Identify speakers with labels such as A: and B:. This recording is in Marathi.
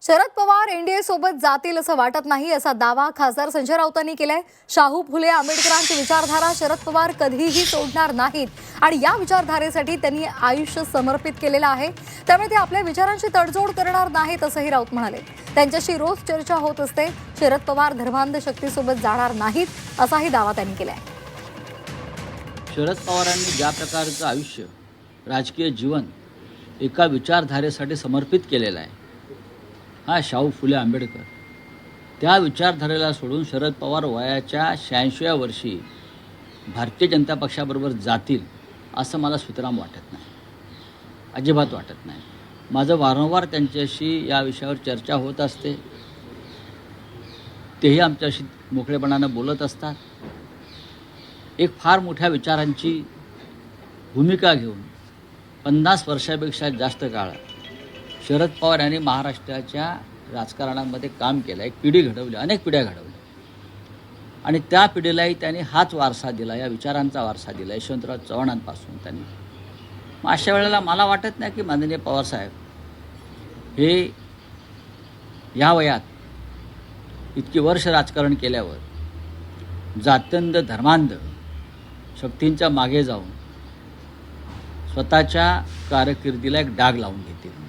A: शरद पवार एनडीए सोबत जातील असं वाटत नाही असा दावा खासदार संजय राऊतांनी केलाय। शाहू फुले आंबेडकरांची विचारधारा शरद पवार कधीही सोडणार नाहीत आणि या विचारधारेसाठी त्यांनी आयुष्य समर्पित केलेलं आहे, त्यामुळे ते आपल्या विचारांची तडजोड करणार नाहीत असंही राऊत म्हणाले। त्यांच्याशी रोज चर्चा होत असते। शरद पवार धर्मांध शक्तीसोबत जाणार नाहीत असाही दावा त्यांनी केलाय।
B: शरद पवारांनी ज्या प्रकारचं आयुष्य राजकीय जीवन एका विचारधारेसाठी समर्पित केलेलं आहे, हा शाहू फुले आंबेडकर, त्या विचारधारेला सोडून शरद पवार वयाच्या 86व्या वर्षी भारतीय जनता पक्षाबरोबर जातील असं मला सुतराम वाटत नाही, अजिबात वाटत नाही। माझं वारंवार त्यांच्याशी या विषयावर चर्चा होत असते, तेही आमच्याशी मोकळेपणानं बोलत असतात। एक फार मोठ्या विचारांची भूमिका घेऊन 50 वर्षापेक्षा जास्त काळ शरद पवार यांनी महाराष्ट्राच्या राजकारणामध्ये काम केलं, एक पिढी घडवली, अनेक पिढ्या घडवल्या आणि त्या पिढीलाही त्यांनी हाच वारसा दिला, या विचारांचा वारसा दिला यशवंतराव चव्हाणांपासून त्यांनी। मग अशा वेळेला मला वाटत नाही की माननीय पवारसाहेब हे या वयात इतकी वर्ष राजकारण केल्यावर जात्यंध धर्मांध शक्तींच्या मागे जाऊन स्वतःच्या कारकिर्दीला एक डाग लावून घेतील।